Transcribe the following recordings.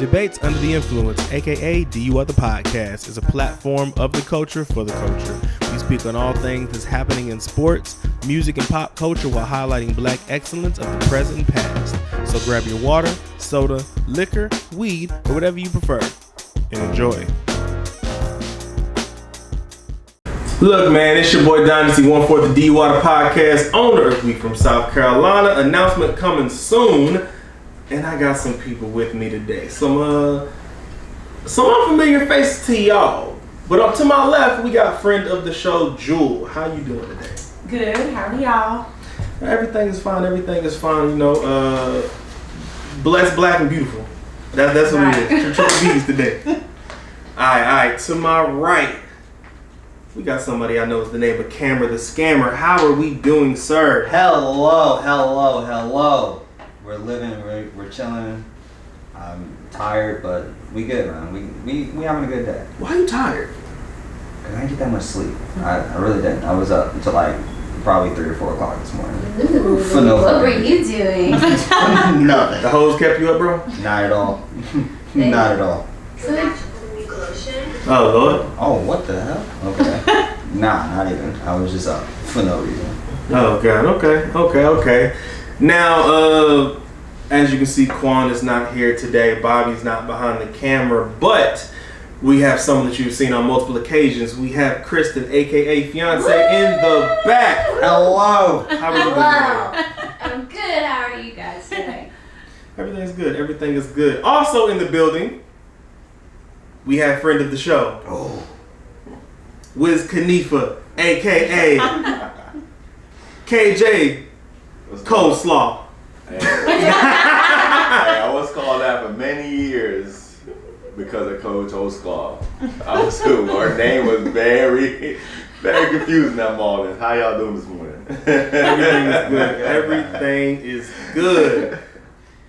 Debates Under the Influence, aka DUI the Podcast, is a platform of the culture for the culture. We speak on all things that's happening in sports, music, and pop culture while highlighting black excellence of the present and past. So grab your water, soda, liquor, weed, or whatever you prefer, and enjoy. Look, man, it's your boy Dynasty 1/4 the DUI the Podcast, owner of We from South Carolina. Announcement coming soon. And I got some people with me today. Some unfamiliar faces to y'all. But up to my left, we got friend of the show, Jewel. How you doing today? Good. How are y'all? Everything is fine. Everything is fine. You know, blessed, black, and beautiful. That's what it is. Triple B's today. All right. To my right, we got somebody I know is the name of Camera the Scammer. How are we doing, sir? Hello. We're living, we're chilling. I'm tired, but we good, man. We having a good day. Why are you tired? Cause I didn't get that much sleep. I really didn't. I was up until like probably 3 or 4 o'clock this morning. Ooh, what were you doing? Nothing. The hoes kept you up, bro? Not at all. Not at all. Oh, Lord. Oh, what the hell? Okay. Nah, not even. I was just up for no reason. Oh, God. Okay. Now, as you can see, Qwan is not here today. Bobby's not behind the camera, but we have someone that you've seen on multiple occasions. We have Kristen, aka Fiance, in the back. Hello. How are you doing today? I'm good. How are you guys today? Everything is good. Also in the building, we have friend of the show, Wiz Khalifa, aka KJ Coleslaw. Hey, I was called that for many years because of Coach Coleslaw. I was cool. Her name was very confusing that morning. How y'all doing this morning? Everything is good.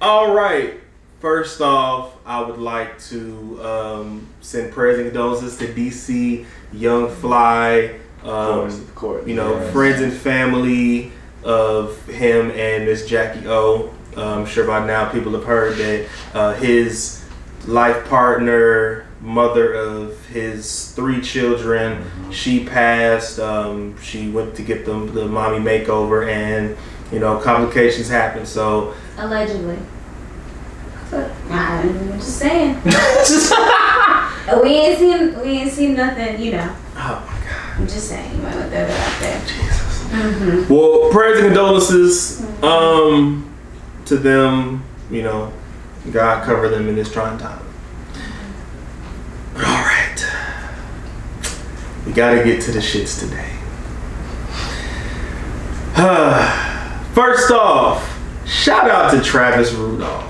All right. First off, I would like to send prayers and condolences to DC, Young Fly, of course. You know, friends and family of him and Miss Jackie O. I'm sure by now people have heard that his life partner, mother of his 3 children, she passed. She went to get the mommy makeover, and you know, complications happened. So Allegedly. I'm just saying. we ain't seen nothing, you know. Oh my God. I'm just saying, you might want to throw that out there. Jesus. Mm-hmm. Well, prayers and condolences to them. You know, God cover them in this trying time. All right, we gotta get to the shits today. First off, shout out to Travis Rudolph.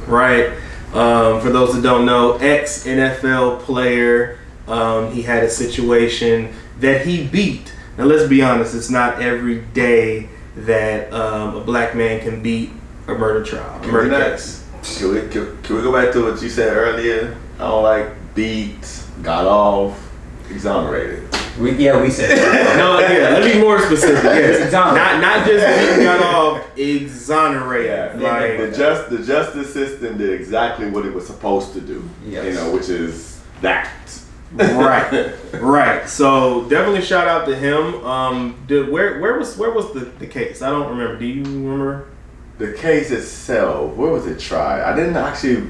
Right, for those that don't know, ex-NFL player. He had a situation that he beat. Now let's be honest, it's not every day that a black man can beat a murder trial, a murder case. Can we go back to what you said earlier? I don't like beat, got off, exonerated. We said that. No, yeah, let's be more specific. Yes, not just beat, got off, exonerated. Yeah, like the justice system did exactly what it was supposed to do. Yes. You know, which is that. Right. So definitely shout out to him. Where was the case? I don't remember. Do you remember? The case itself, where was it tried? I didn't actually.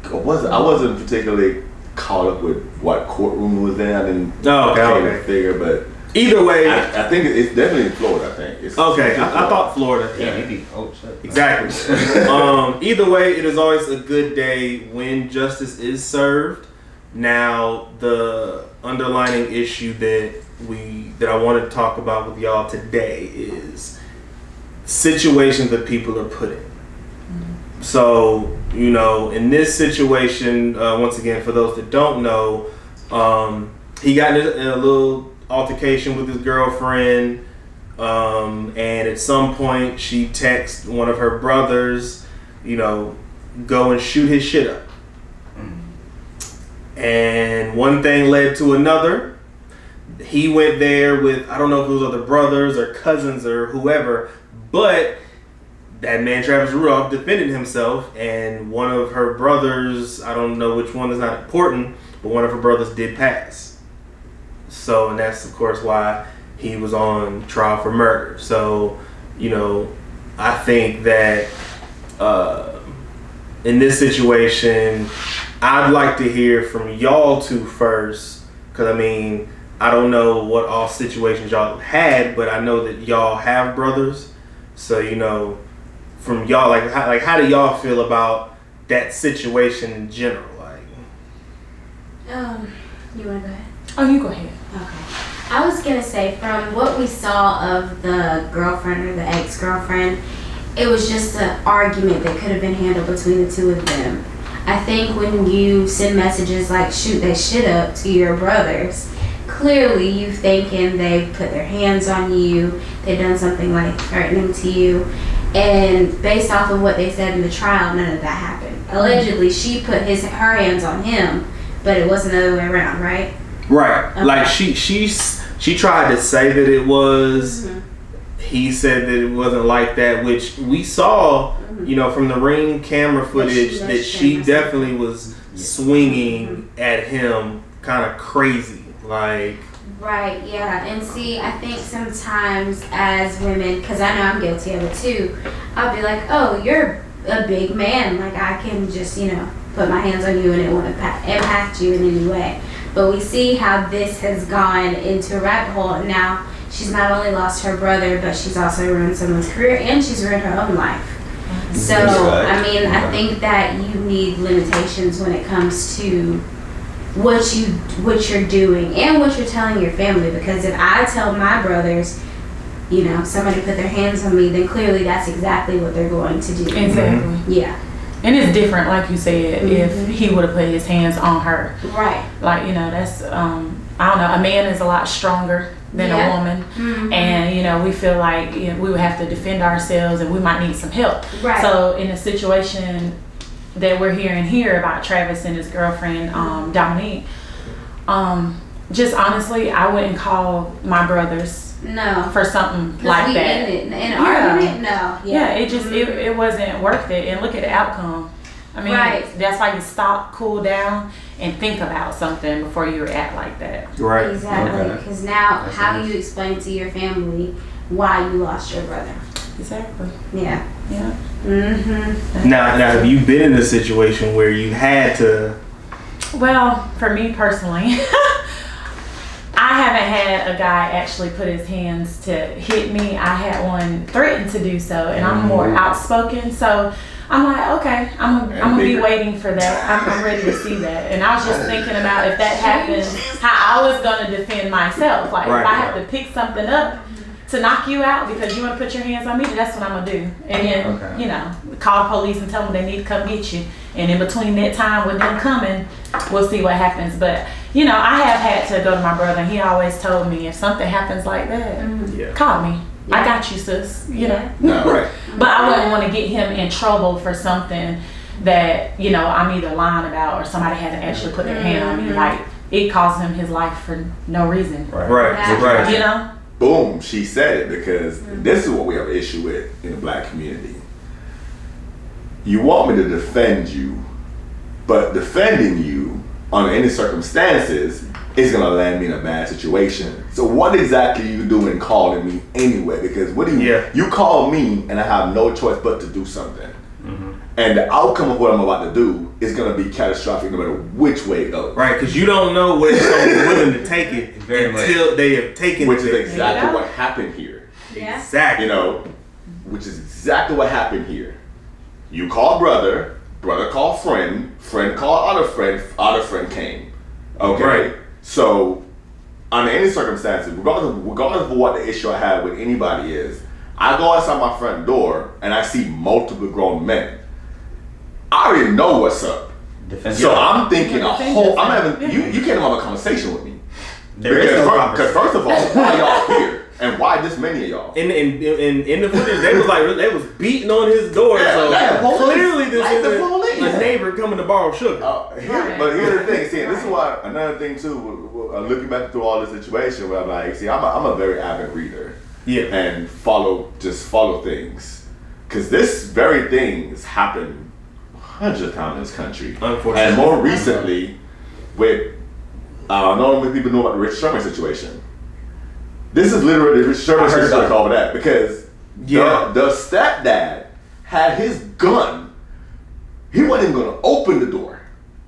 I wasn't particularly caught up with what courtroom it was in. I didn't okay. figure, but either way, I think it's definitely in Florida. I think. It's okay. I thought Florida. Yeah, maybe. Oh shit. Exactly. Either way, it is always a good day when justice is served. Now, the underlining issue that I want to talk about with y'all today is situations that people are put in. So, you know, in this situation, once again, for those that don't know, he got in a little altercation with his girlfriend, and at some point she texted one of her brothers, you know, go and shoot his shit up. And one thing led to another. He went there with, I don't know if it was other brothers or cousins or whoever, but that man Travis Rudolph defended himself, and one of her brothers, I don't know which one is not important, but one of her brothers did pass. So, and that's of course why he was on trial for murder. So, you know, I think that in this situation, I'd like to hear from y'all two first, because I mean, I don't know what all situations y'all had, but I know that y'all have brothers. So, you know, from y'all, like how do y'all feel about that situation in general? Like, you wanna go ahead? Oh, you go ahead. Okay. I was gonna say, from what we saw of the girlfriend or the ex-girlfriend, it was just an argument that could have been handled between the two of them. I think when you send messages like shoot that shit up to your brothers, clearly you thinking they've put their hands on you, they've done something like threatening to you, and based off of what they said in the trial, none of that happened. Allegedly, she put her hands on him, but it wasn't the other way around, right? right? Okay. Like she tried to say that it was. Mm-hmm. He said that it wasn't like that, which we saw, you know, from the ring camera footage that she definitely was swinging at him kind of crazy, like. Right, yeah. And see, I think sometimes as women, because I know I'm guilty of it too, I'll be like, oh, you're a big man. Like, I can just, you know, put my hands on you and it won't impact you in any way. But we see how this has gone into a rabbit hole. And now she's not only lost her brother, but she's also ruined someone's career and she's ruined her own life. So, I mean, I think that you need limitations when it comes to what you're doing and what you're telling your family, because if I tell my brothers, you know, somebody put their hands on me, then clearly that's exactly what they're going to do. Exactly. Yeah. And it's different, like you said, if he would have put his hands on her. Right. Like, you know, that's, I don't know, a man is a lot stronger than a woman. And, you know, we feel like, you know, we would have to defend ourselves and we might need some help. Right. So in a situation that we're hearing here about Travis and his girlfriend, Dominique, just honestly, I wouldn't call my brothers No. for something like that. In an argument? No. Yeah, it just it wasn't worth it. And look at the outcome. I mean, that's why you stop, cool down, and think about something before you react like that. Right. Exactly. Because now, how do you explain to your family why you lost your brother? Exactly. Yeah. Yeah. Mm-hmm. Now, have you been in a situation where you had to? Well, for me personally, I haven't had a guy actually put his hands to hit me. I had one threaten to do so, and I'm more outspoken. So I'm like, okay, I'm gonna be waiting for that. I'm ready to see that. And I was just thinking about if that happens, how I was gonna defend myself. Like if I have to pick something up to knock you out because you want to put your hands on me, that's what I'm gonna do. And then, you know, call the police and tell them they need to come get you. And in between that time with them coming, we'll see what happens. But, you know, I have had to go to my brother, and he always told me if something happens like that, call me. I got you, sis. You know. Right. But I wouldn't want to get him in trouble for something that, you know, I'm either lying about or somebody had to actually put their hand on me. Like, it cost him his life for no reason. Right. You know? Boom, she said it, because this is what we have an issue with in the black community. You want me to defend you, but defending you under any circumstances is gonna land me in a bad situation. So what exactly are you doing calling me anyway? Because what do you call me and I have no choice but to do something. And the outcome of what I'm about to do is gonna be catastrophic no matter which way it goes. Right, because you don't know whether someone's willing to take it until they have taken it. Which is exactly what happened here. Yeah. Exactly. You know, which is exactly what happened here. You call brother called friend called other friend came. Okay? Right. So, under any circumstances, regardless of what the issue I have with anybody is, I go outside my front door and I see multiple grown men. I already know what's up. So I'm thinking you can't even have a conversation with me. Because first of all, why y'all here? And why this many of y'all? In the footage, they was beating on his door. Yeah, so clearly this like is a neighbor coming to borrow sugar. But here's the thing. See, this is why another thing too. Looking back through all this situation, where I'm like, see, I'm a very avid reader. Yeah. And follow things. because this very thing has happened hundreds of times in this country. Unfortunately. And more recently, with not only people know about the Rich Sherman situation. This is literally the Rich Sherman situation over that because the stepdad had his gun. He wasn't even going to open the door.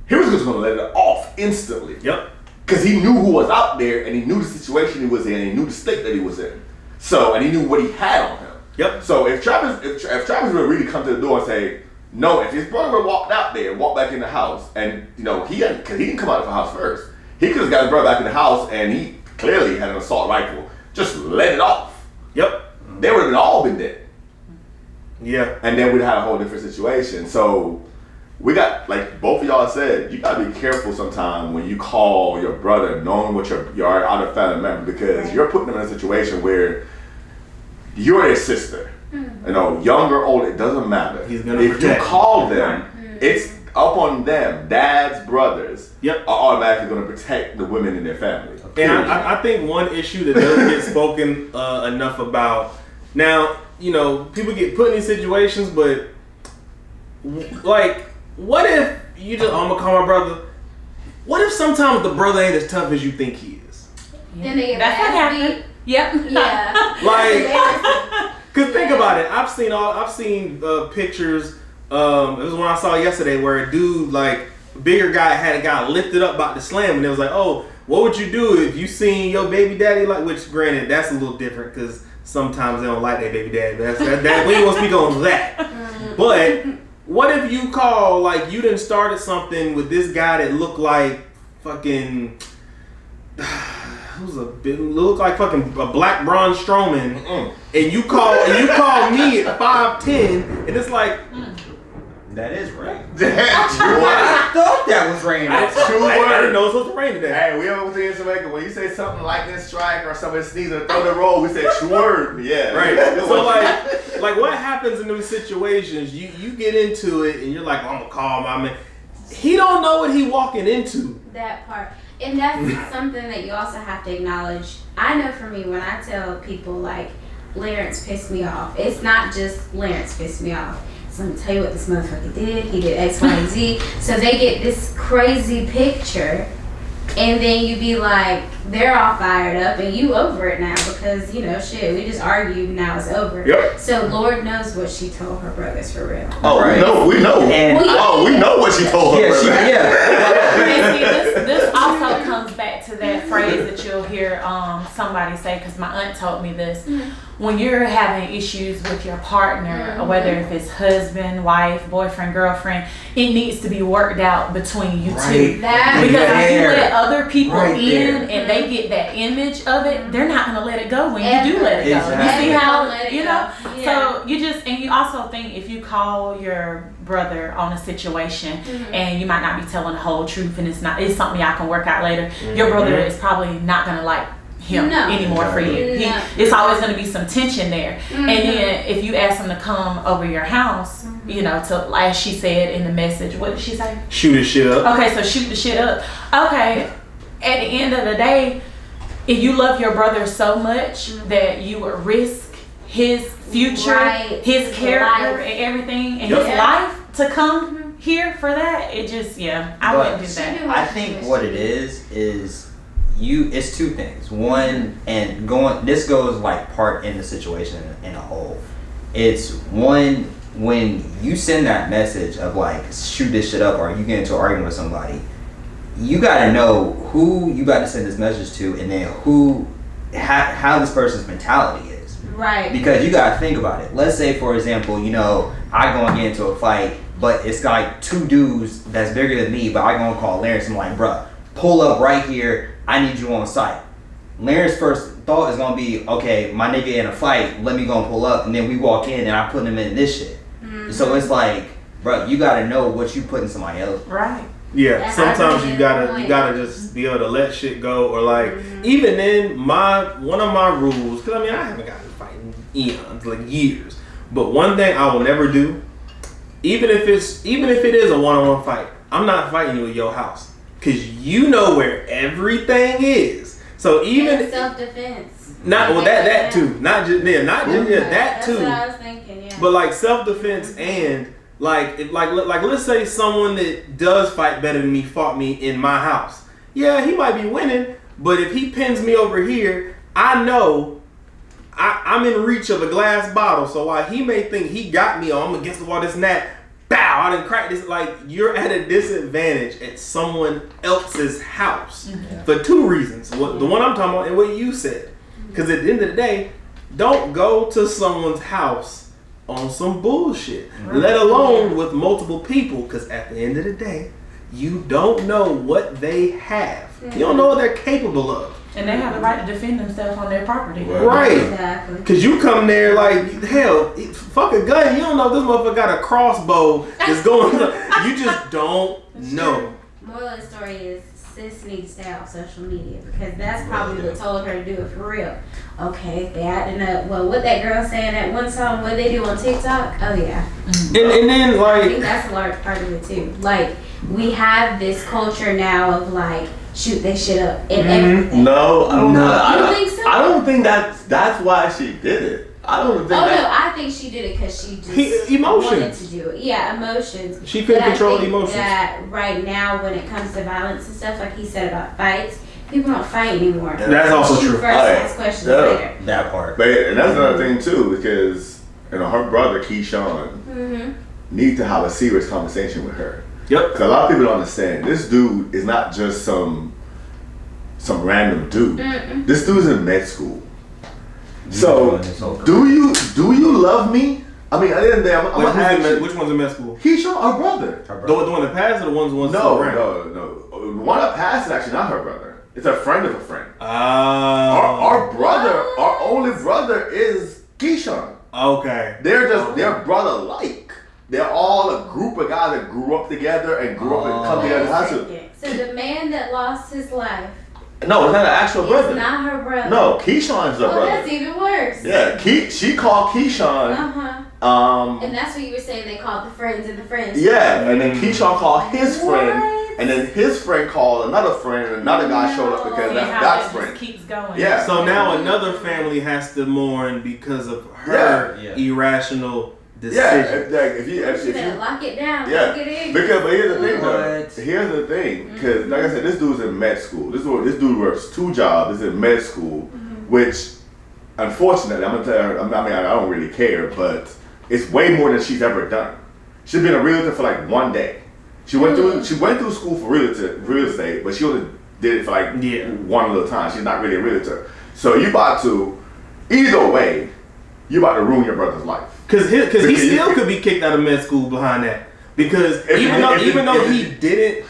He was just going to let it off instantly. Yep. Because he knew who was out there and he knew the situation he was in and he knew the state that he was in. So, and he knew what he had on him. Yep. So if Travis would really come to the door and say, no, if his brother would walked out there and walked back in the house and, because he didn't come out of the house first. He could have got his brother back in the house and he clearly had an assault rifle. Just let it off. Yep. They would have all been dead. Yeah. And then we'd have a whole different situation. So we got, like both of y'all said, you gotta be careful sometime when you call your brother knowing what your other family member, because you're putting them in a situation where you're their sister. Young or old, it doesn't matter. He's gonna if protect you call them, it's up on them, dads, brothers, are automatically gonna protect the women in their family. And I think one issue that doesn't get spoken enough about, now, people get put in these situations, but like, what if you just, I'm gonna call my brother, what if sometimes the brother ain't as tough as you think he is? Then they get That's what happened. Yep. Yeah. Like, cause think about it. I've seen pictures. It was one I saw yesterday where a dude, like, bigger guy, had a guy lifted up about to slam, and it was like, oh, what would you do if you seen your baby daddy, like, which granted that's a little different because sometimes they don't like their baby daddy. That we ain't gonna speak on that. But what if you call, like, you done started something with this guy that looked like fucking looked like fucking a black Braun Strowman, and you call me at 5'10", and it's like. That is rain. That's true. I thought that was rain. That's true. I didn't know it was supposed to rain today. Hey, we over here in Jamaica, when you say something like this strike or somebody sneezing or throw the roll, we say true word. Yeah. Right. So like what happens in those situations, you get into it and you're like, I'm gonna call my man. He don't know what he walking into. That part. And that's something that you also have to acknowledge. I know for me, when I tell people, like, Lawrence pissed me off, it's not just Lawrence pissed me off. So let me tell you what this motherfucker did. He did X, Y, and Z. So they get this crazy picture, and then you be like, they're all fired up, and you over it now because, shit, we just argued, now it's over. Yep. So Lord knows what she told her brothers for real. Oh, right. We know. And we know what she told her. And see, this also comes back to that phrase that you'll hear somebody say, because my aunt told me this. When you're having issues with your partner, or whether if it's husband, wife, boyfriend, girlfriend, it needs to be worked out between you two. That because if you there. let other people Right in there. and they get that image of it, they're not going to let it go when you do let it go. Exactly. You see how, Let it you know? go. Yeah. So you also think if you call your brother on a situation and you might not be telling the whole truth and it's something y'all can work out later, your brother is probably not going to like him anymore for you. No. It's always going to be some tension there. And then if you ask him to come over your house, to, as she said in the message, what did she say? Shoot his shit up. Okay, so shoot the shit up. Okay, at the end of the day, if you love your brother so much that you would risk his future, his character, and everything, and his life to come here for that, it just, I wouldn't do that. I think what it is it's two things. One, and this goes like part in the situation in a whole. It's one, when you send that message of like shoot this shit up, or you get into an argument with somebody, you gotta know who you got to send this message to, and then how this person's mentality is. Right. Because you gotta think about it. Let's say, for example, I go and get into a fight, but it's like two dudes that's bigger than me, but I go and call Lawrence and I'm like, bruh, pull up right here, I need you on site. Lawrence's first thought is gonna be, okay, my nigga in a fight, let me go and pull up, and then we walk in and I put him in this shit. So it's like, bruh, you gotta know what you put in somebody else. Right. Yeah, sometimes you gotta just be able to let shit go, or like even then one of my rules, because I haven't gotten to fight in eons, like years, but one thing I will never do, even if it is a one-on-one fight, I'm not fighting you at your house, because you know where everything is. So even self-defense. that too, that too. That's what I was thinking. Yeah. But like self-defense and like let's say someone that does fight better than me fought me in my house. Yeah, he might be winning, but if he pins me over here, I know I'm in reach of a glass bottle. So while he may think he got me, I'm against the wall, this and that, bow, I didn't crack this. Like, you're at a disadvantage at someone else's house for two reasons. The one I'm talking about and what you said. Because at the end of the day, don't go to someone's house on some bullshit, let alone with multiple people, because at the end of the day, you don't know what they have. You don't know what they're capable of. And they have the right to defend themselves on their property. Right. Exactly. Because you come there like, hell, fuck a gun. You don't know if this motherfucker got a crossbow that's going on. You just don't know. Moral of the story is, sis needs to stay off social media, because that's probably what told her to do it for real. Okay, they acting up. Well, what that girl saying that one song, what they do on TikTok? Oh yeah. And then I think like, that's a large part of it too. Like, we have this culture now of like, shoot this shit up and everything. No, I don't know. You don't think so? I don't think that's why she did it. I don't think I think she did it because she just emotions. wanted to do it. Yeah, emotions. She couldn't But I control think emotions. that right now, when it comes to violence and stuff, like he said about fights, people don't fight anymore. That's also Shoot true. First, ask questions later. That part. But and that's another thing too, because her brother Keyshawn needs to have a serious conversation with her. Yep. Because a lot of people don't understand. This dude is not just some random dude. This dude's in med school. So do you love me? I mean, at the end of the day, I'm gonna ask you. Which one's in med school? Keyshawn, our brother. The one that passed or the ones No. around? The one that passed is actually not her brother. It's a friend of a friend. Our Our only brother is Keyshawn. Okay. They're brother-like. They're all a group of guys that grew up together and grew up and come together in high school. So the man that lost his life No, it's not an actual brother. is not her brother. No, Keyshawn's her brother. That's even worse. Yeah, she called Keyshawn. And that's what you were saying. They called the friends and the friends. Yeah, and then Keyshawn called his friend, and then his friend called another friend, and another guy showed up because that's it friend. just keeps going. Yeah. So now another family has to mourn because of her irrational decision. Yeah, if you better lock it down. yeah, Lock it in. because but here's the thing though. Here's the thing, because like I said, this dude's in med school. This dude works 2 jobs. He's in med school, which unfortunately I'm gonna tell her. I mean, I don't really care, but it's way more than she's ever done. She's been a realtor for like 1 day. She went through school for real estate, but she only did it for like one little time. She's not really a realtor. So you about to, either way, you about to ruin your brother's life. Because he still could be kicked out of med school behind that. Because even though he didn't,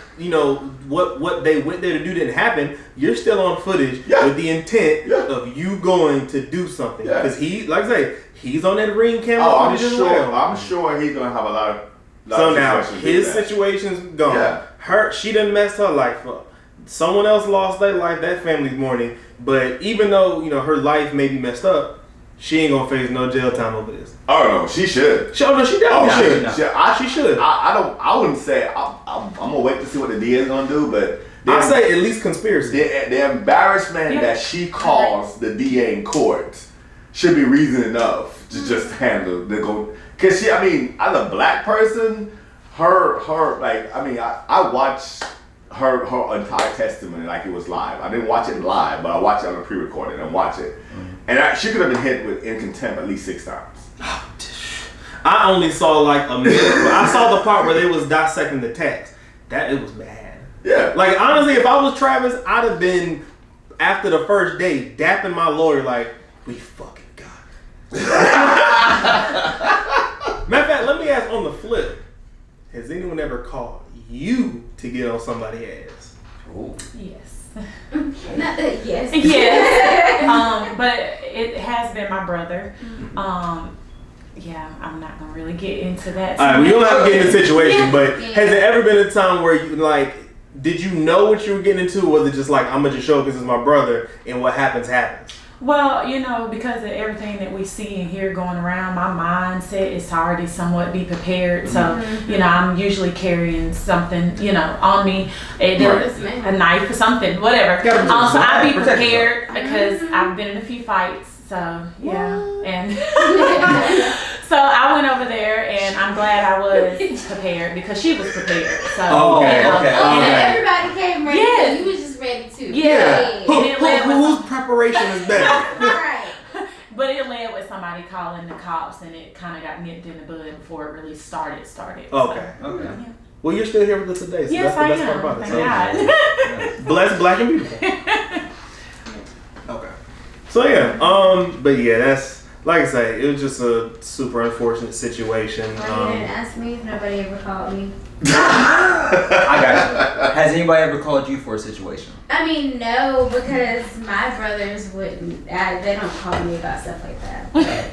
what they went there to do didn't happen, you're still on footage with the intent of you going to do something. Because he, like I say, he's on that ring camera footage as well. I'm sure he's gonna have a lot of. So now his situation's gone. Yeah. She done messed her life up. Someone else lost their life. That family's mourning. But even though her life may be messed up, she ain't gonna face no jail time over this. Oh no, she should. She definitely should. She should. I wouldn't say. I'm gonna wait to see what the DA is gonna do, but I say at least conspiracy. The embarrassment that she caused the DA in court should be reason enough to just handle the go. Cause she, I mean, as a black person, I watched her entire testimony like it was live. I didn't watch it live, but I watched it on a pre-recorded and watch it. And she could have been hit in contempt at least 6 times. I only saw like a minute. I saw the part where they was dissecting the text. It was bad. Yeah. Like honestly, if I was Travis, I'd have been after the first day dapping my lawyer like, we fucking got it. Matter of fact, let me ask on the flip. Has anyone ever called you to get on somebody's ass? Ooh. Yes. Yes. Yes. But it has been my brother. Yeah, I'm not gonna really get into that. All right, we don't have to get into the situation, but has there ever been a time where you did you know what you were getting into, or was it just like, I'm gonna just show because it's my brother and what happens happens? Well, because of everything that we see and hear going around, my mindset is to already somewhat be prepared. So, I'm usually carrying something, on me, a knife or something, whatever. So I'll be prepared because I've been in a few fights. So, yeah. And So I went over there, and I'm glad I was prepared because she was prepared. So Okay, okay. And everybody came ready. Yes. So you was just ready too. Yeah. Whose preparation is better? Right. But it led with somebody calling the cops, and it kind of got nipped in the bud before it really started. Okay. So, Okay. yeah. Well, you're still here with us today, so Yes, that's the I best am. part about it. Thank God. Blessed, black, and beautiful. Okay. So yeah, but yeah, that's like I say, it was just a super unfortunate situation. Well, you didn't ask me if nobody ever called me. I got you. Has anybody ever called you for a situation? I mean, no, because my brothers wouldn't. They don't call me about stuff like that. But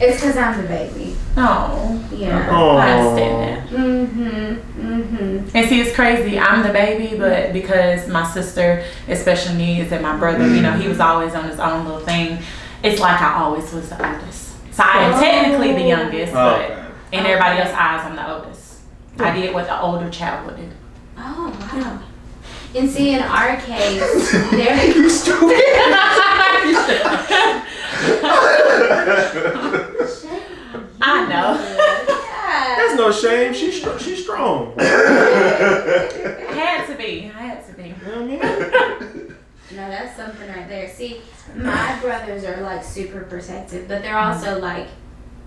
it's because I'm the baby. Oh, Yeah. I understand that. And see, it's crazy. I'm the baby, but because my sister is special needs and my brother, you know, he was always on his own little thing. It's like I always was the oldest. So I am technically the youngest, but in everybody else's eyes, I'm the oldest. I did what the older child would do. Oh, wow. And see, in our case, there. You stupid. I know. Yeah. That's no shame. She's strong. I had to be. You know what I mean? No, that's something right there. See, my brothers are like super protective, but they're also like,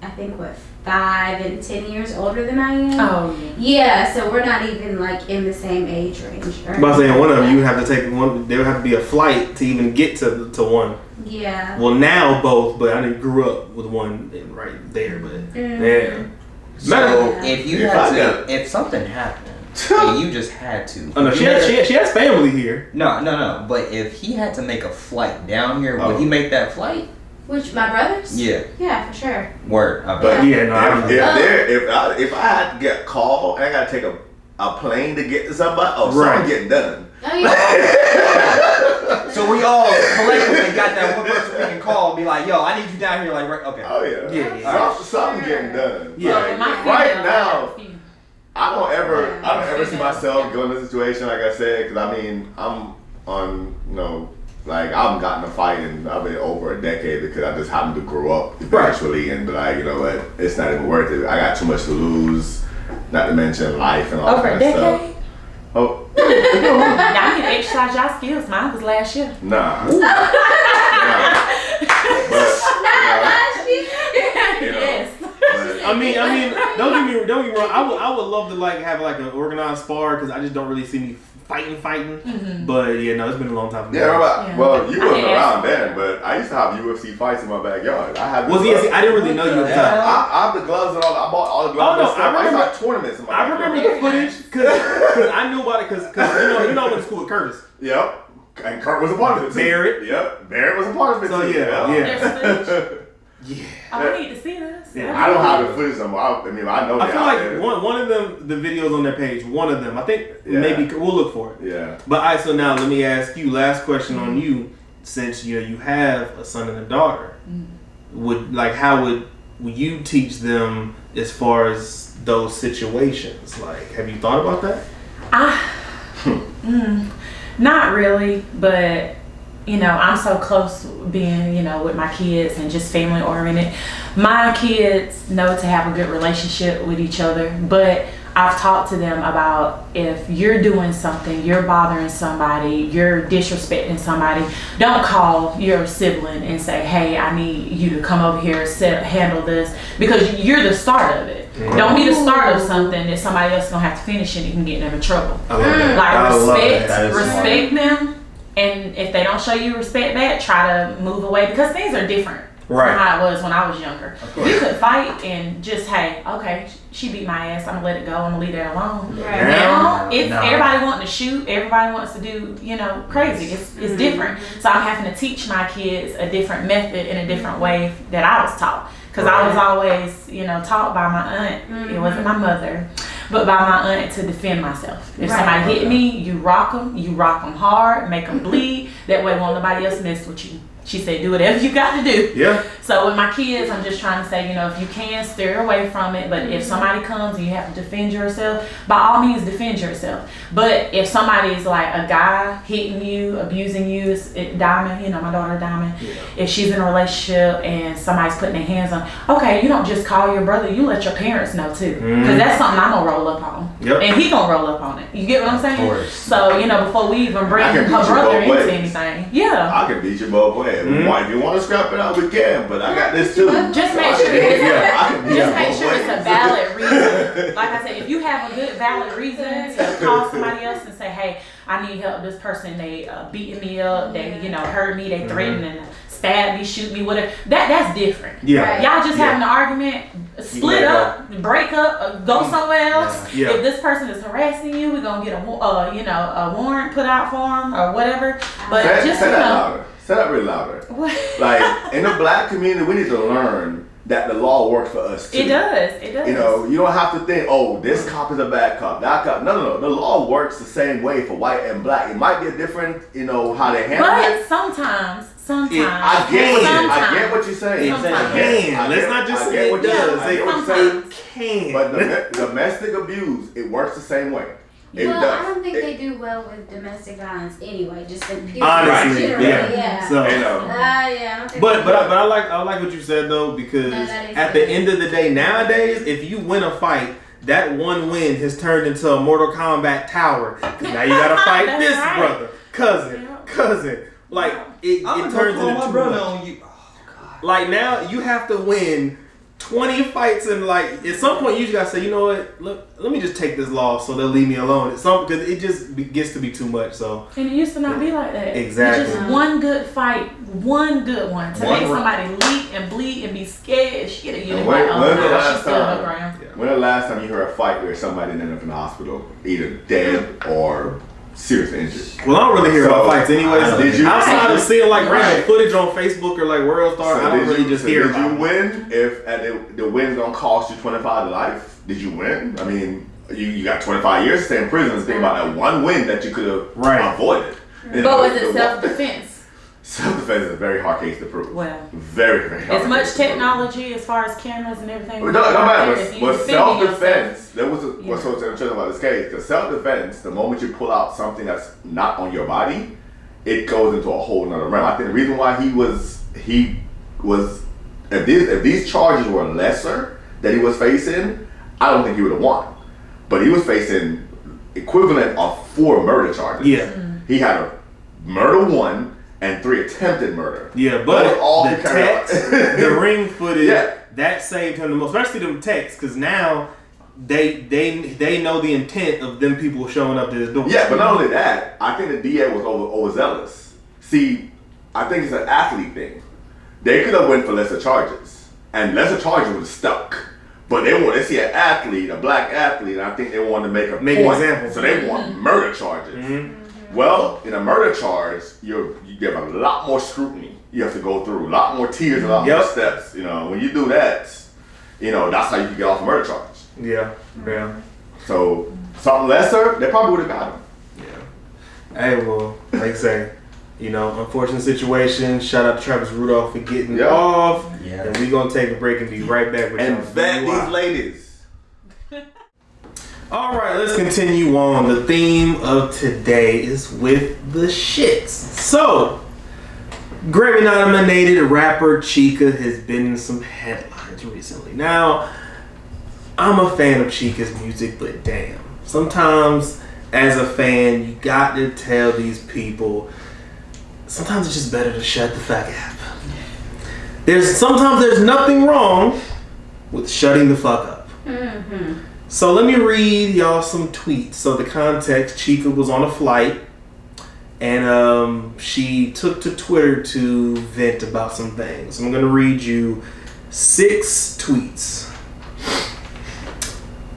I think, 5 and 10 years older than I am. Oh, Yeah, so we're not even like in the same age range. I'm about to say, one of them, you would have to take one. There would have to be a flight to even get to one. Yeah. Well, now both, but I didn't grew up with one right there. But yeah. So Yeah. if you if something happened and you just had to. Oh no, she has family here. No. But if he had to make a flight down here, would he make that flight? Which, my brothers? Yeah. Yeah, for sure. Word. But Yeah, no, if I had to get called and I gotta take a plane to get to somebody, something getting done. Oh, yeah. So we all collectively got that one person we can call and be like, yo, I need you down here, like, right, okay. Oh yeah. Yeah. Something getting done. Yeah. Like, right now, I don't ever see myself going in a situation like I said, because I mean, I'm on, like I've gotten a fight and I've been over a decade because I just happened to grow up eventually and be like, you know what, it's not even worth it. I got too much to lose, not to mention life and all that stuff. Oh. Y'all can exercise y'all skills. Mine was last year. Nah. Yes. I mean, don't get me wrong. I would love to like have like an organized spar because I just don't really see me fighting. Mm-hmm. But yeah, no, it's been a long time. Well, you wasn't around then, but I used to have UFC fights in my backyard. I had. I didn't really know you at the time. I have the gloves and all. I bought all the gloves and stuff. I used to have tournaments in my backyard. I remember the footage because I knew about it because you know I went to school with Curtis. Yep. And Kurt was a part of it too. Barrett. Yep. Barrett was a part of it So too. yeah. I need to see this. Yeah. I don't have the footage no more. I know I they're feel out like there. one of them, the videos on their page, one of them, I think maybe we'll look for it. Yeah. But all right, so now let me ask you, last question on you, since you have a son and a daughter, how would you teach them as far as those situations? Like, have you thought about that? Not really, but I'm so close being, with my kids and just family oriented. My kids know to have a good relationship with each other, but I've talked to them about if you're doing something, you're bothering somebody, you're disrespecting somebody, don't call your sibling and say, hey, I need you to come over here and handle this, because you're the start of it. Mm-hmm. Don't be the start of something that somebody else is going to have to finish and it can get them in trouble. I love that. Respect them. And if they don't show you respect back, try to move away, because things are different from how it was when I was younger. You could fight and just, hey, okay, she beat my ass, I'm gonna let it go, I'm gonna leave that alone. Right. Now, it's everybody wanting to shoot, everybody wants to do, crazy. It's different. So I'm having to teach my kids a different method and a different way that I was taught. Because I was always, taught by my aunt. It wasn't my mother. But by my aunt, to defend myself. If somebody hit me, you rock them hard, make them bleed. That way won't nobody else mess with you. She said, do whatever you got to do. Yeah. So with my kids, I'm just trying to say, if you can, steer away from it. But if somebody comes and you have to defend yourself, by all means, defend yourself. But if somebody's like a guy hitting you, abusing you, Diamond, my daughter Diamond, if she's in a relationship and somebody's putting their hands on, okay, you don't just call your brother, you let your parents know too. Because that's something I'm going to roll up on. Yep. And he going to roll up on it. You get what I'm saying? Of course. So, before we even bring her brother into anything. Yeah. I can beat you both ways. If you want to scrap it out, we can, but I got this too. Just make sure it's a valid reason. Like I said, if you have a good valid reason to call somebody else and say, hey, I need help, this person, they beating me up, they hurt me, they threatening to stab me, shoot me, whatever, that's different. Yeah. Y'all just having an argument, split up, break up, go somewhere else. Yeah. If this person is harassing you, we're gonna get a warrant put out for them or whatever. But say just that louder. Say that really louder. Like in the black community, we need to learn that the law works for us too. It does. You don't have to think, oh, this cop is a bad cop, that cop. No. The law works the same way for white and black. It might be a different, how they handle it. But sometimes. I get what you're saying. Let's not just say it does. Sometimes. It can. But domestic abuse, it works the same way. It Well, does. I don't think they do well with domestic violence anyway. Just in period. Honestly, yeah. So, I don't think. but I like what you said though, because at the end of the day, nowadays, if you win a fight, that one win has turned into a Mortal Kombat tower. Now you gotta fight this brother, cousin. Like it turns into my brother on you. Oh God. Like now you have to win 20 fights, and like at some point you just gotta say, you know what? Look, let me just take this loss, so they'll leave me alone. It's something because it just gets to be too much. So and it used to not be like that. Exactly. Just one good fight, one good one to make somebody leak and bleed and be scared. Shit, you When the last time you heard a fight where somebody ended up in the hospital, either dead or seriously injured? Well, I don't really hear about fights anyways. Did you outside of seeing like random footage on Facebook or like World Star, I don't really just hear about. Did you win? If the win's gonna cost you 25 to life, did you win? I mean, you got 25 years to stay in prison. Think about that one win that you could have avoided. But was it self-defense? Self-defense is a very hard case to prove. Well, very, very hard. As much technology as far as cameras and everything. It don't matter. But self-defense, there was what's so interesting about this case. Because self-defense, the moment you pull out something that's not on your body, it goes into a whole nother realm. I think the reason why he was if these charges were lesser that he was facing, I don't think he would have won. But he was facing equivalent of 4 murder charges. Yeah. He had a murder 1 and 3 attempted murder. Yeah, but all the text, the ring footage, that saved him the most, especially them texts, because now they know the intent of them people showing up to his door. Yeah, but not only that, I think the DA was overzealous. See, I think it's an athlete thing. They could have went for lesser charges, and lesser charges would have stuck. But they see an athlete, a black athlete, and I think they wanted to make a point. Example. So they want murder charges. Mm-hmm. Well, in a murder charge, you have a lot more scrutiny you have to go through, a lot more tiers, a lot more steps. When you do that, that's how you can get off a murder charge. Yeah. So something lesser, they probably would have got him. Yeah. Hey, well, like I say, unfortunate situation. Shout out to Travis Rudolph for getting off. Yeah. And we're gonna take a break and be right back with and vet these ladies. All right, let's continue on. The theme of today is with the shits. So, Grammy-nominated rapper Chika has been in some headlines recently. Now, I'm a fan of Chika's music, but damn, sometimes as a fan, you got to tell these people, sometimes it's just better to shut the fuck up. Sometimes there's nothing wrong with shutting the fuck up. Mm-hmm. So let me read y'all some tweets. So the context, Chika was on a flight and she took to Twitter to vent about some things. I'm going to read you 6 tweets.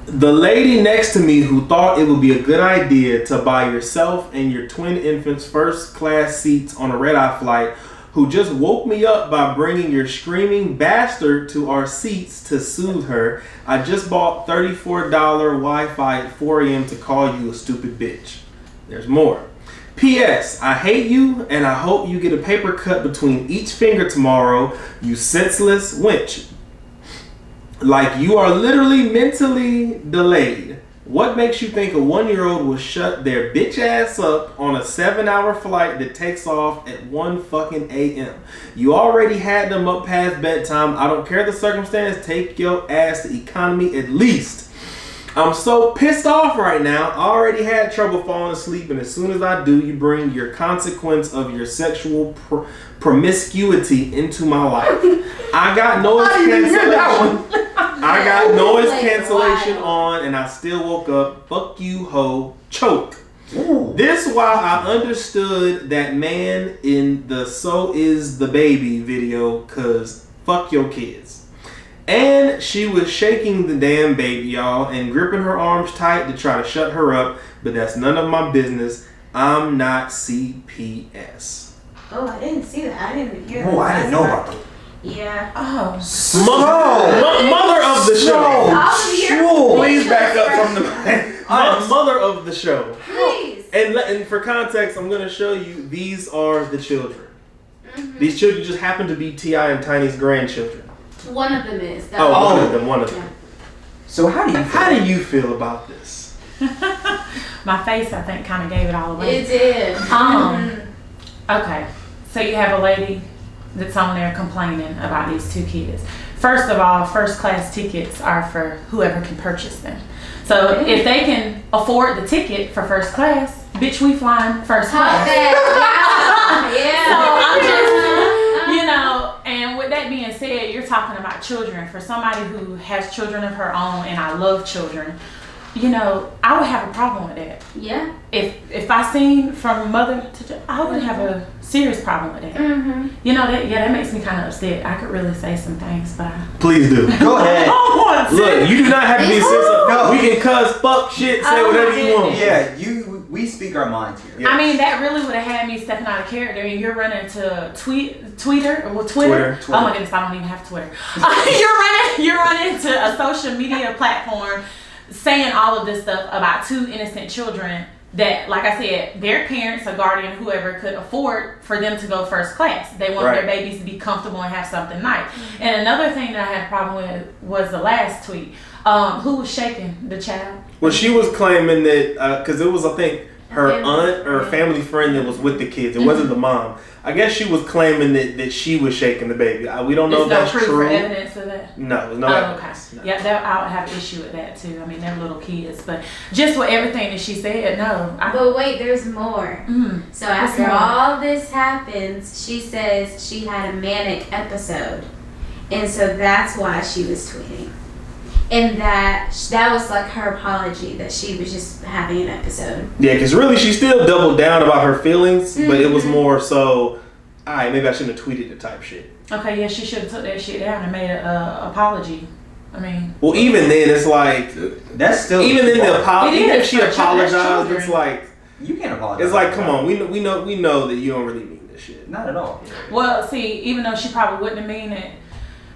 The lady next to me who thought it would be a good idea to buy yourself and your twin infants first class seats on a red-eye flight, who just woke me up by bringing your screaming bastard to our seats to soothe her. I just bought $34 Wi-Fi at 4 a.m. to call you a stupid bitch. There's more. P.S. I hate you, and I hope you get a paper cut between each finger tomorrow, you senseless wench. Like you are literally mentally delayed. What makes you think a 1-year-old will shut their bitch ass up on a 7-hour flight that takes off at 1 fucking a.m.? You already had them up past bedtime. I don't care the circumstance. Take your ass to economy at least. I'm so pissed off right now. I already had trouble falling asleep, and as soon as I do, you bring your consequence of your sexual promiscuity into my life. I got noise cancellation. I got noise cancellation on, and I still woke up. Fuck you, ho. Choke. Ooh. This why I understood that man in the So Is the Baby video, cause fuck your kids. And she was shaking the damn baby, y'all, and gripping her arms tight to try to shut her up, but that's none of my business. I'm not CPS. Oh, I didn't see that. I didn't hear that. Oh, I didn't know about that. Yeah. Oh. Mother of the show. Please back up from the mother of the show. Please. And for context, I'm going to show you, these are the children. Mm-hmm. These children just happen to be T.I. and Tiny's grandchildren. One of them is. One of them. Yeah. So how do you feel about this? My face, I think, kind of gave it all away. It did. Okay. So you have a lady that's on there complaining about these 2 kids. First of all, first class tickets are for whoever can purchase them. So if they can afford the ticket for first class, bitch, we flying first class. Yeah. So I'm just, you know, and with that being said, you're talking about children. For somebody who has children of her own, and I love children, you know, I would have a problem with that. Yeah. If I seen from mother to, I would have a serious problem with that. Mm-hmm. You know, that makes me kind of upset. I could really say some things, but please do. Go ahead. Look, you do not have to be sensitive. No. We can cuss, fuck, shit, say whatever you want. Yeah, we speak our minds here. Yes. I mean, that really would have had me stepping out of character, and you're running to Twitter. Oh my goodness, I don't even have Twitter. You're running to a social media platform saying all of this stuff about 2 innocent children that, like I said, their parents or guardian, whoever, could afford for them to go first class. They want their babies to be comfortable and have something nice. Mm-hmm. And another thing that I had a problem with was the last tweet. Who was shaking the child? Well, she was claiming that, because it was, I think, her aunt or family friend that was with the kids. It wasn't the mom. I guess she was claiming that she was shaking the baby. We don't know if that's true. There's no proof or evidence of that? No, there's no evidence. Okay. No. Yeah, I would have an issue with that too. I mean, they're little kids. But just with everything that she said, no. But wait, there's more. So after all this happens, she says she had a manic episode. And so that's why she was tweeting. And that was like her apology that she was just having an episode. Yeah, because really she still doubled down about her feelings, but it was more so, alright, maybe I shouldn't have tweeted the type shit. Okay, yeah, she should have took that shit down and made an apology. I mean, well, even then, it's like that's still even in the apology. Even if she apologized, it's like you can't apologize. It's like, come on, we know that you don't really mean this shit. Not at all. Well, see, even though she probably wouldn't have mean it,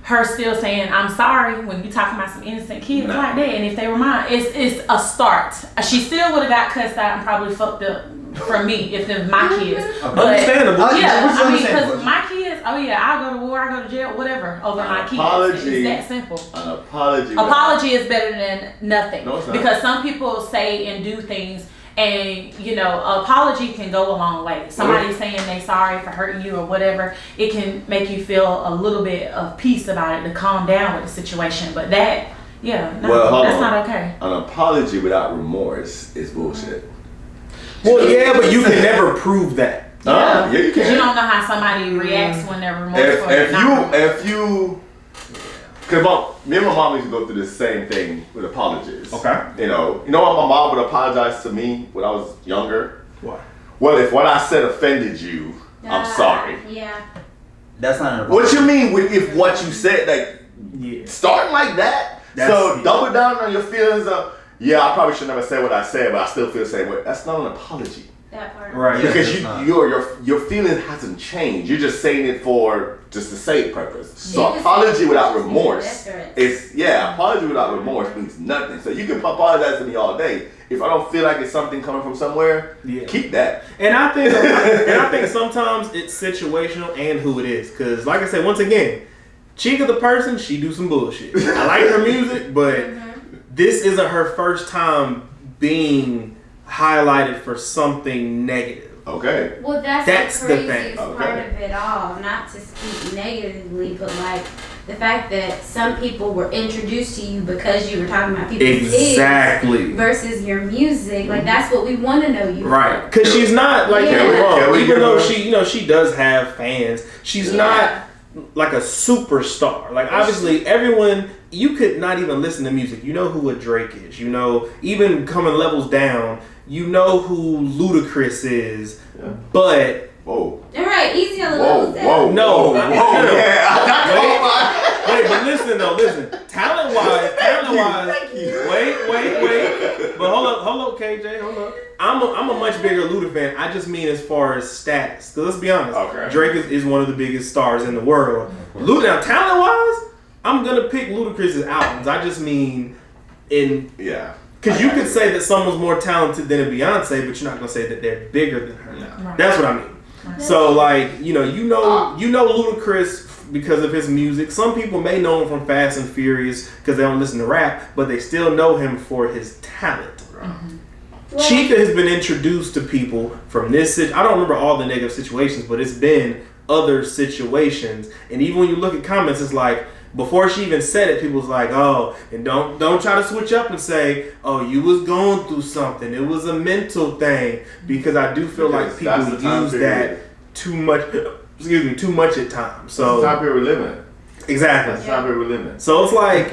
her still saying I'm sorry when you talking about some innocent kids like that, and if they were mine, it's a start. She still would have got cussed out and probably fucked up from me if it was my kids. But understandable. Yeah, I mean, because my kids, I'll go to war, I go to jail, whatever over my kids. It's that simple. An apology. Apology is better than nothing. No, it's not. Because some people say and do things. And, you know, apology can go a long way. Somebody saying they sorry for hurting you or whatever, it can make you feel a little bit of peace about it to calm down with the situation. But that, that's not okay. An apology without remorse is bullshit. Well, yeah, but you can never prove that. Yeah, you can. Because you don't know how somebody reacts when they're remorseful. Because me and my mom used to go through the same thing with apologies. Okay. You know why my mom would apologize to me when I was younger? What? Well, if what I said offended you, I'm sorry. Yeah. That's not an apology. What you mean if what you said, starting like that? Double down on your feelings of, I probably should never say what I said, but I still feel the same way. That's not an apology. That part. Right. Because your feeling hasn't changed. You're just saying it for just the sake purpose. So apology without remorse apology without remorse means nothing. So you can apologize to me all day. if I don't feel like it's something coming from somewhere, keep that. And I think sometimes it's situational and who it is. Because like I said, once again, Chika the person, she do some bullshit. I like her music, but this isn't her first time being highlighted for something negative. Okay. Well, that's the the craziest thing. part of it all. Not to speak negatively, but like the fact that some people were introduced to you because you were talking about people's Exactly. kids versus your music. Like that's what we want to know you. Right. Because she's not like Can we even though give she does have fans, she's not like a superstar. Like obviously everyone, you could not even listen to music. You know who a Drake is. You know, even coming levels down, you know who Ludacris is. Yeah. But all right, easy on the levels down. No. Yeah. Wait, but listen. Talent wise. Thank you. Wait. But hold up, KJ, hold up. I'm a much bigger Luda fan. I just mean as far as status. Cause let's be honest, Drake is one of the biggest stars in the world. Luda, now talent wise, I'm gonna pick Ludacris's albums. I just mean because you could say that someone's more talented than a Beyonce, but you're not gonna say that they're bigger than her. Now. Right. That's what I mean. Right. So like you know Ludacris because of his music. Some people may know him from Fast and Furious because they don't listen to rap, but they still know him for his talent. Right? Mm-hmm. Chika has been introduced to people from this. I don't remember all the negative situations, but it's been other situations. And even when you look at comments, it's like. Before she even said it, people was like, "Oh, and don't try to switch up and say, oh, you was going through something. It was a mental thing." Because I do feel like people use that too much. Too much at times. So that's the time period we're living. Exactly. That's the time period we're living. So it's like,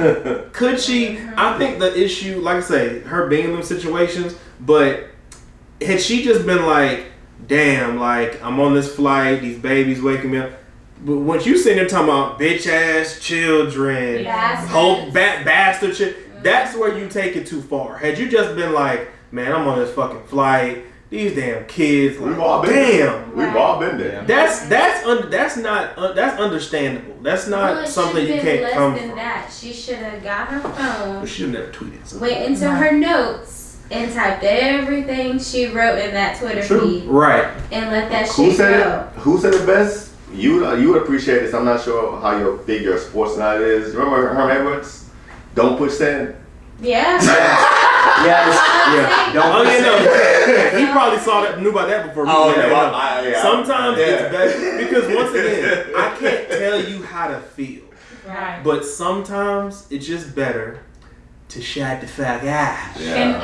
could she? I think the issue, like I say, her being in them situations, but had she just been like, "Damn, like I'm on this flight, these babies waking me up." But once you sitting there talking about bitch ass children, bastard shit, that's where you take it too far. Had you just been like, "Man, I'm on this fucking flight, these damn kids," like, we've all been damn, there. We've all been there. That's understandable. That's not something you can't come from. That. She should have got her phone. She should have never tweeted something. Went into her notes and typed everything she wrote in that Twitter feed. Right. And let that shit go. Who said it best? You would appreciate this. I'm not sure how big your sports night is. Remember Herm Edwards? Don't push send. Yeah. Don't He probably knew about that before. Sometimes it's better because once again, I can't tell you how to feel. Right. But sometimes it's just better to shut the fuck out. Yeah. And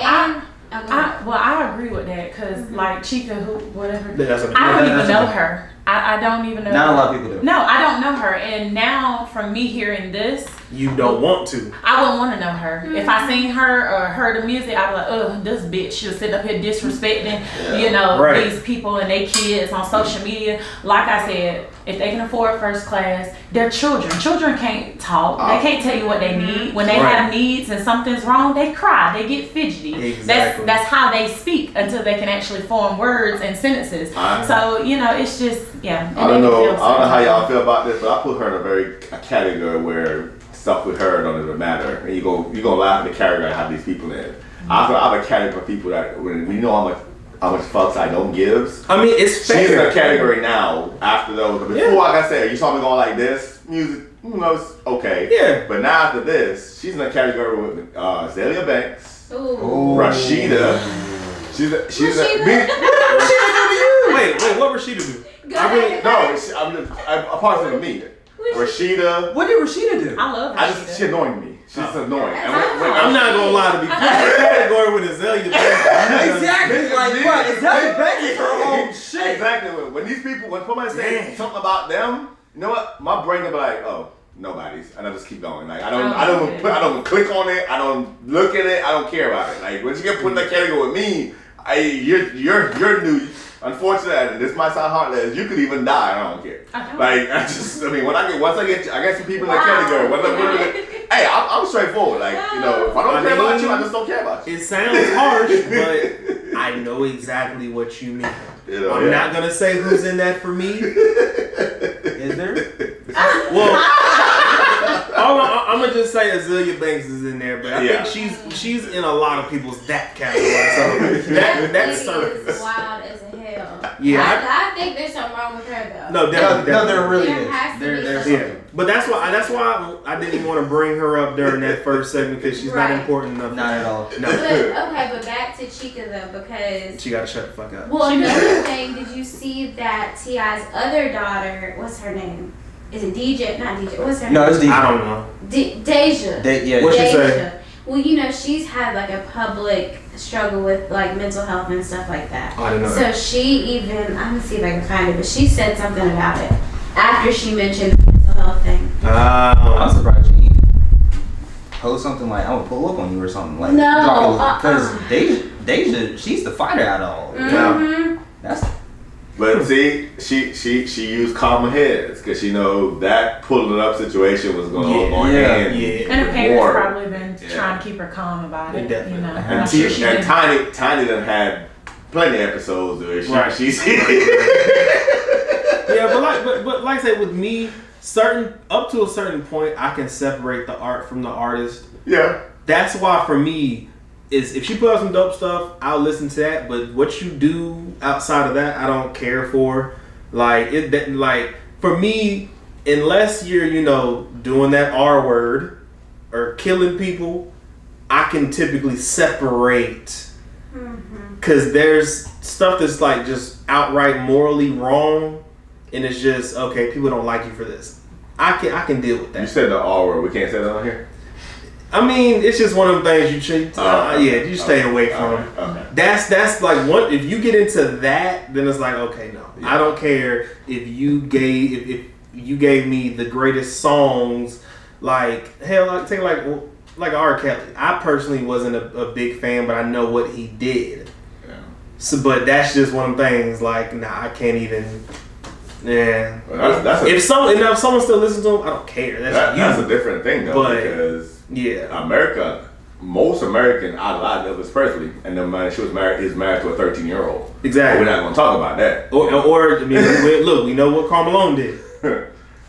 I agree with that because like Chika, whatever. I don't even know her. I don't even know. Not a lot of people do. No, I don't know her. And now from me hearing this, you don't want to. I wouldn't want to know her. Mm-hmm. If I seen her or heard the music, I'd be like, "Oh, this bitch, she'll sit up here disrespecting, these people and their kids on social media." Like I said, if they can afford first class, they're children. Children can't talk. They can't tell you what they need. When they have needs and something's wrong, they cry. They get fidgety. Exactly. That's how they speak until they can actually form words and sentences. So it's just I don't know how y'all feel about this, but I put her in a category where stuff with her don't even matter, and you gonna laugh at the category I have these people in. I have a category of people that when we know how much fucks I don't give. I mean, it's fair. She's in a category now after those. Before, like I said, you saw me going like this music. It's okay. Yeah. But now after this, she's in a category with Zelia Banks, Rashida. She's Wait, what Rashida do? Apart from me. Rashida. What did Rashida do? I love Rashida. She's annoying me. She's annoying. I'm not gonna lie to be category with Azalea Banks. Exactly. Azalea Banks is her own shit. Exactly. When these people, when somebody says something about them, you know what? My brain will be like, oh, nobody's, and I just keep going. Like I don't click on it. I don't look at it. I don't care about it. Like when you get put in that category with me, you're new. Unfortunately, and this might sound heartless, you could even die. I don't care. Once I get some people in that category. Hey, I'm straightforward. Like if I don't care about you, I just don't care about you. It sounds harsh, but I know exactly what you mean. I'm not gonna say who's in that for me. Is there? Well, I'm gonna just say Azealia Banks is in there, but I think she's in a lot of people's that category. So that's is wild as a hell. Yeah, I think there's something wrong with her though. No, definitely. No, there really There is. has to be There's something. something. But that's why I didn't even want to bring her up during that first segment because she's not important enough. Not at all. No. But back to Chika though, because She gotta shut the fuck up. well, another thing, did you see that T.I.'s other daughter? What's her name? Is it DJ? Not DJ. What's her name? No, it's DJ. I don't know. Deja. What's she Deja. say? Well, you know, she's had like a public struggle with like mental health and stuff like that. Oh, I didn't know So that. she even, I'm gonna see if I can find it, but she said something about it after she mentioned the mental health thing. I'm surprised she didn't post something like, I'm gonna pull up on you or something like No, because Deja, she's the fighter out of all. Mm-hmm. That's But see, she used calmer heads because she know that pulling up situation was going to go hand. Yeah. And her parents more. probably been trying to keep her calm about it. Definitely. You know, And I'm sure she did. Tiny done had plenty of episodes where she's Yeah, but like I said, with me, up to a certain point, I can separate the art from the artist. Yeah. That's why for me is if she put out some dope stuff, I'll listen to that. But what you do outside of that, I don't care for. Like for me, unless you're doing that R word or killing people, I can typically separate. Because there's stuff that's like just outright morally wrong, and it's just okay. People don't like you for this. I can deal with that. You said the R word. We can't say that on here. I mean, it's just one of them things you should. You stay away from. Okay. That's like one. If you get into that, then it's like okay, no, I don't care if you gave me the greatest songs. Like hell, like take like R. Kelly. I personally wasn't a big fan, but I know what he did. So, but that's just one of them things. Like, nah, I can't even. Yeah. Well, if someone still listens to him, I don't care. That's a different thing though, But, because yeah, most American idolized Elvis Presley, and then man, he's married to a 13-year-old. exactly. We're not going to talk about that. Or I mean, look, we know what Karl Malone did.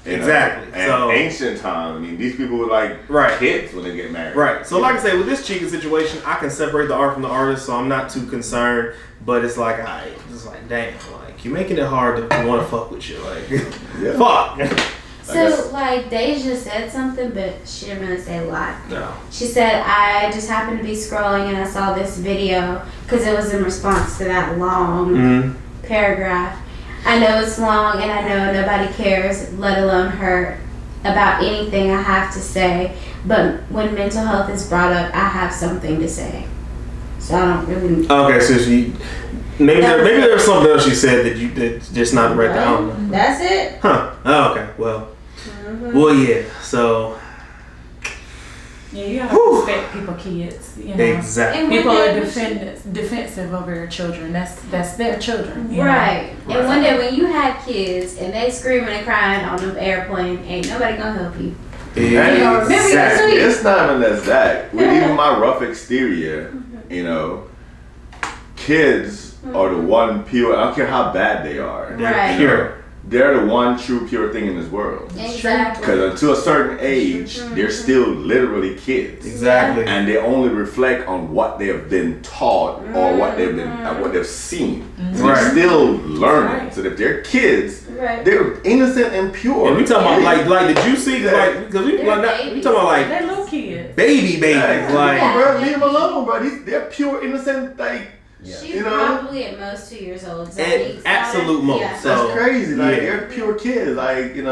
Exactly. And So ancient time, I mean, these people were like kids when they get married. right. So like I say, with this Chika situation, I can separate the art from the artist, so I'm not too concerned. But it's like, it's like, damn, like you're making it hard to want to fuck with you, like, fuck. So, like, Deja said something, but she didn't really say a lot. No. She said, I just happened to be scrolling and I saw this video because it was in response to that long paragraph. I know it's long and I know nobody cares, let alone her, about anything I have to say. But when mental health is brought up, I have something to say. So I don't really... Okay, so maybe there's something else she said that just not right down. That's it. Huh. Oh, okay. Well. Well, yeah. So. Yeah, you have to respect people's kids. You know? Exactly. And People one are day defensive over their children. That's their children. You right. know? And one day when you have kids and they screaming and crying on the airplane, ain't nobody gonna help you. Exactly. It's not even as that. With even my rough exterior, kids are the one pure. I don't care how bad they are. Right. Pure. They're the one true pure thing in this world. Exactly. Because until a certain age, they're still literally kids. Exactly. And they only reflect on what they have been taught or what they've seen. So Right. they're still learning. So if they're kids, Right. they're innocent and pure. And we talking about like did you see because we They're talking about like They're little kids. babies Hey, like bro, leave them alone, bro. They're pure innocent. Like She's probably at most 2 years old. at absolute most. Yeah. So, that's crazy. Like yeah. they're pure kids. Like leave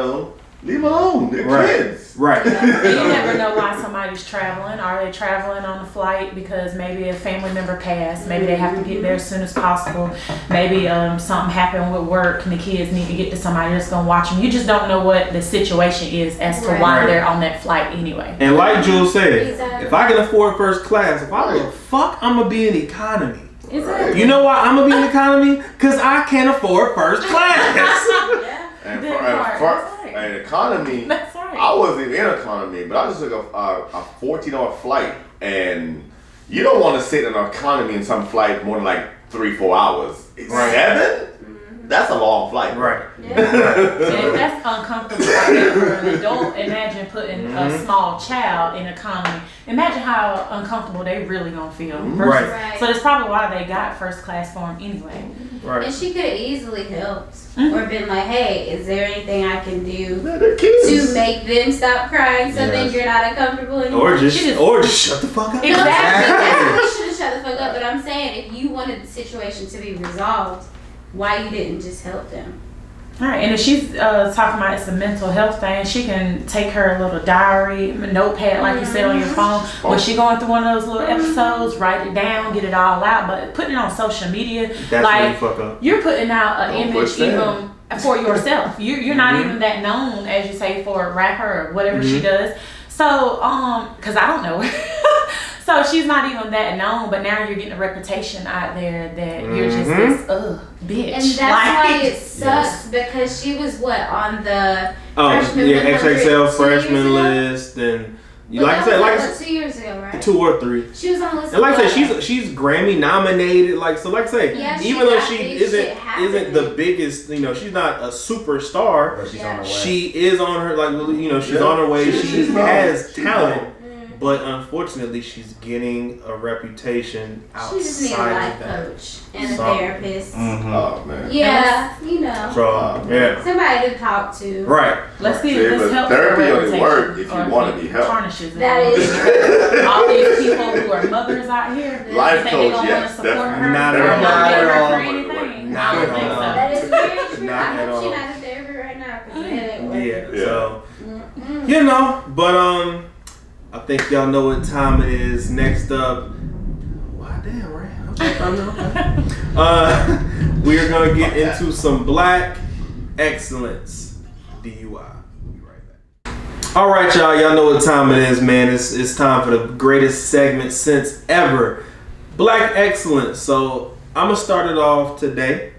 them alone. They're kids. Right. You never know why somebody's traveling. Are they traveling on a flight because maybe a family member passed? Maybe they have to get there as soon as possible. Maybe something happened with work and the kids need to get to somebody that's going to watch them. You just don't know what the situation is as to why Right. they're on that flight anyway. And like Jules said, Exactly. if I can afford first class, if I give a fuck, I'm gonna be in economy. Exactly. You know why I'm gonna be in economy? Cause I can't afford first class. Yeah. And Good for part. That's right. an economy, That's right. I wasn't in economy, but I just took a 14-hour flight, and you don't want to sit in an economy in some flight more than like 3-4 hours. Right. 7? That's a long flight. Right. Yeah. And if that's uncomfortable right there for an adult, imagine putting a small child in economy. Imagine how uncomfortable they really gonna feel. Versus, Right. So that's probably why they got first class for him anyway. Right. And she could have easily helped or been like, hey, is there anything I can do They're kids. to make them stop crying so then Yes. you're not uncomfortable anymore? Or just shut the fuck up. No, Exactly. you should have shut the fuck up. But I'm saying, if you wanted the situation to be resolved, why you didn't just help them? All right, and if she's talking about it's a mental health thing, she can take her little diary, notepad, like you said, on your phone. When she going through one of those little episodes, write it down, get it all out. But putting it on social media, That's like where you fuck up. you're putting out an Don't image push that. even for yourself. You're not even that known, as you say, for a rapper or whatever she does. So, because I don't know her. So she's not even that known, but now you're getting a reputation out there that you're just this bitch. And that's why it sucks because she was on the freshman 100 XXL 2 freshman years ago? list, and But like I that said, was like I like said, 2 years ago, right? 2 or 3. She was on the list. And like I of said, she's Grammy nominated. Like so, like I say, Yeah, she even though got she big isn't shit happening. the biggest, she's not a superstar. But she's Yeah. on her way. She is on her she's Yeah. on her way. She She's has known. talent, but unfortunately, she's getting a reputation She just needs a outside life of that. coach and a So- therapist. Oh man. Yeah, So yeah, somebody to talk to. right. Let's see See, if this but helps therapy her only reputation, work if you or wanna it be helped. tarnishes it. That is all these people who are mothers out here. Life think they coach, gonna yes, wanna support definitely. her, Not or at all. motivate her Not for at all. anything. Not I don't at think all. so. That is very true. Not I at hope all. she's not in therapy right now because it ain't working. Yeah. Yeah. So but I think y'all know what time it is. Next up, wow, damn, right? Okay. We are gonna get into some black excellence, DUI. We'll be right back. All right, y'all. Y'all know what time it is, man. It's time for the greatest segment since ever, black excellence. So I'm gonna start it off today.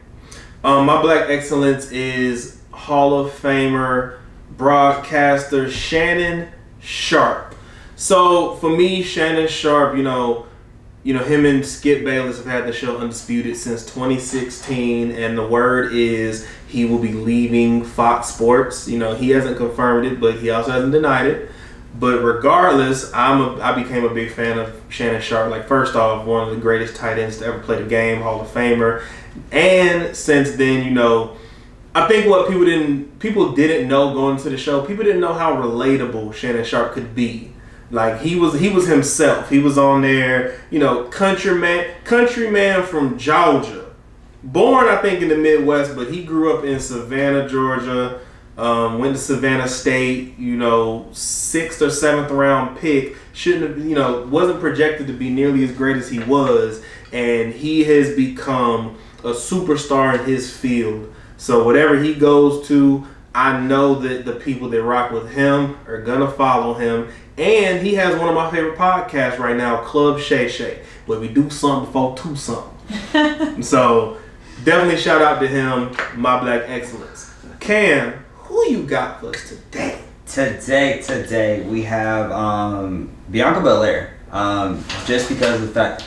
My black excellence is Hall of Famer broadcaster Shannon Sharp. So for me, Shannon Sharp, him and Skip Bayless have had the show Undisputed since 2016, and the word is he will be leaving Fox Sports. He hasn't confirmed it, but he also hasn't denied it. But regardless, I became a big fan of Shannon Sharp. Like, first off, one of the greatest tight ends to ever play the game, Hall of Famer. And since then, I think what people didn't know going into the show, people didn't know how relatable Shannon Sharp could be. Like, he was himself. He was on there, countryman from Georgia. Born, I think, in the Midwest, but he grew up in Savannah, Georgia. Went to Savannah State, 6th or 7th round pick. Shouldn't have, wasn't projected to be nearly as great as he was. And he has become a superstar in his field. So whatever he goes to, I know that the people that rock with him are gonna follow him. And he has one of my favorite podcasts right now, Club Shay Shay, where we do something before 2 something. So definitely shout out to him, my black excellence. Cam, who you got for us today? Today we have Bianca Belair. Just because of the fact,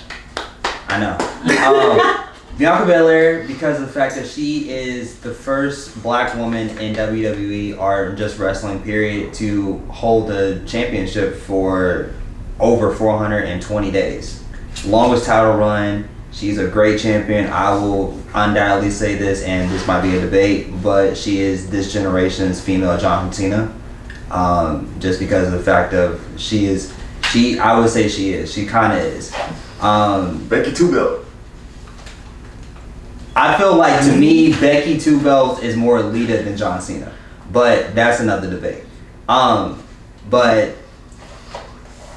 I know. Bianca Belair, because of the fact that she is the first black woman in WWE or just wrestling period to hold the championship for over 420 days. Longest title run. She's a great champion. I will undoubtedly say this, and this might be a debate, but she is this generation's female John Cena. Just because of the fact of I would say she is. She kind of is. Becky Two Belt. I feel like, to me, Becky Two Belts is more Lita than John Cena, but that's another debate. But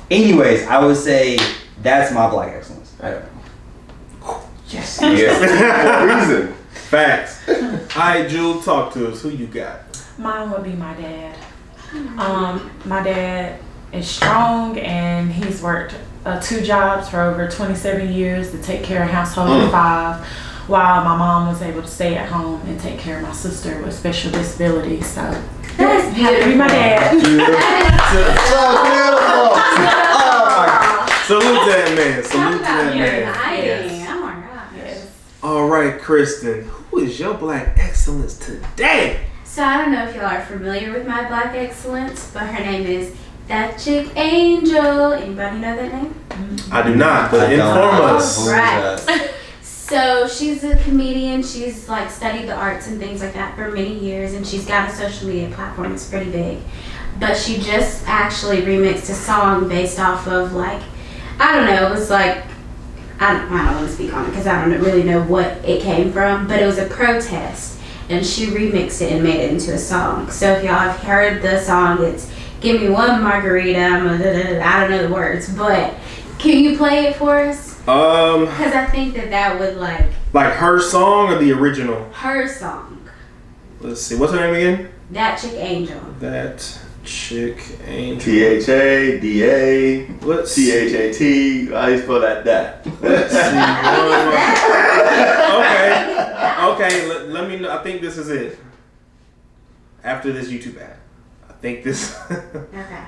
anyways, I would say that's my black excellence. Yes. Yes. For a reason. Facts. All right, Jewel, talk to us. Who you got? Mine would be my dad. My dad is strong, and he's worked 2 jobs for over 27 years to take care of household of 5, while my mom was able to stay at home and take care of my sister with special disabilities. So That's had to be my dad. Salute that man. Talk Salute to about that man. hiding. Oh my god. Yes. All right, Kristen, who is your black excellence today? So I don't know if y'all are familiar with my black excellence, but her name is That Chick Angel. Anybody know that name? I do not, but inform us. Right. So she's a comedian. She's like studied the arts and things like that for many years, and she's got a social media platform that's pretty big. But she just actually remixed a song based off of like, I don't know, it was like, I don't want to speak on it because I don't really know what it came from, but it was a protest, and she remixed it and made it into a song. So if y'all have heard the song, it's "Give me one margarita." I don't know the words, but can you play it for us? Because I think that would like her song or the original? Her song. Let's see, what's her name again? That Chick Angel. That Chick Angel. THADA. Let's THAT. How you spell that? Let's see. Okay. Let me know. I think this is it. After this YouTube ad, I think this. Okay.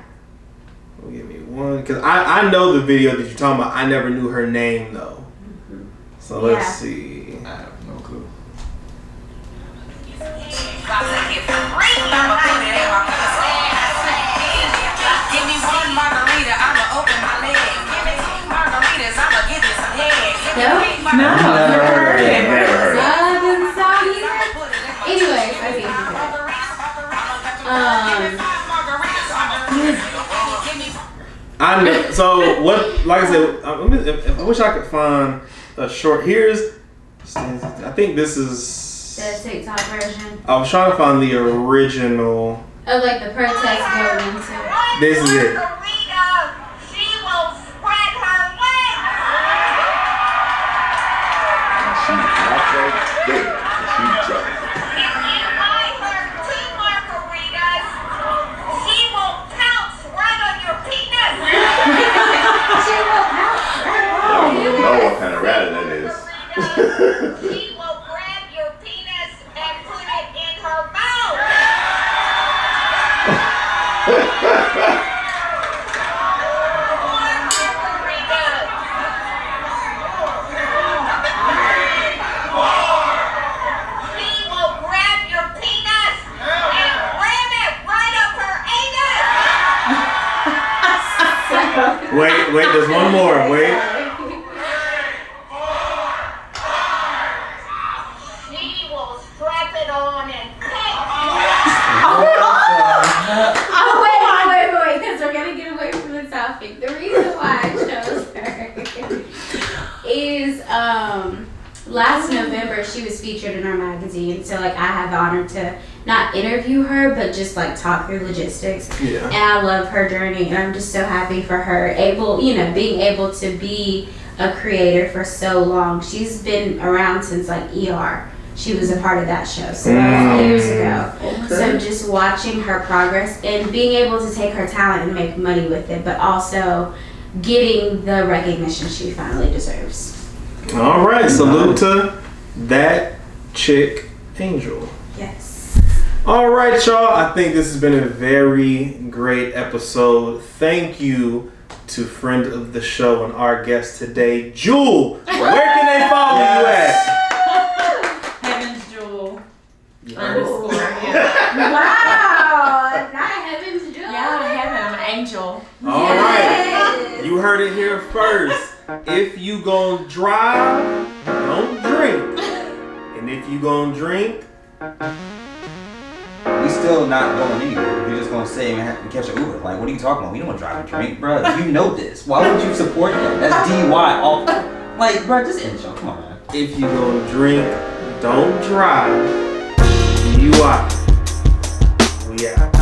Give me one, because I know the video that you're talking about. I never knew her name though. So let's see. I have no clue. Give me one margarita, I'ma open my leg. Give me 2 margaritas, I'ma give you some head. No, never heard it. Never heard it. Anyway, okay. I know. So what? Like I said, I wish I could find a short. I think this is The TikTok version I was trying to find the original. of like the protest going into. This is it. She will spread her wings. She halfway there. She jumped. If you buy her 2 margaritas, she will pounce right on your penis. I don't know what kind of rabbit that is. She will grab your penis and put it in her mouth. She will grab your penis and ram it right up her anus. Wait. There's one more. Wait. She will strap it on and kick. Wait, because we're gonna get away from the topic. The reason why I chose her is last November she was featured in our magazine. So like I had the honor to not interview her, but just like talk through logistics. Yeah. And I love her journey, and I'm just so happy for her being able to be a creator for so long. She's been around since like ER. She was a part of that show, so that was years ago. Okay. So just watching her progress and being able to take her talent and make money with it, but also getting the recognition she finally deserves. All right. Salute to That Chick Angel. Yes. All right, y'all. I think this has been a very great episode. Thank you to friend of the show and our guest today, Jewel. Where can they follow you at? Heaven's Jewel. Wow. Not Heaven's Jewel. Yeah, heaven. I'm an angel. All right. You heard it here first. If you gon' drive, don't drink. And if you gon' drink, We still not going anywhere. You're just gonna say and catch an Uber. Like, what are you talking about? We don't want to drive and drink, bro. You know this. Why would you support that? That's DUI. All like, bro, just end the show. Come on, man. if you gon' drink, don't drive. DUI. We out.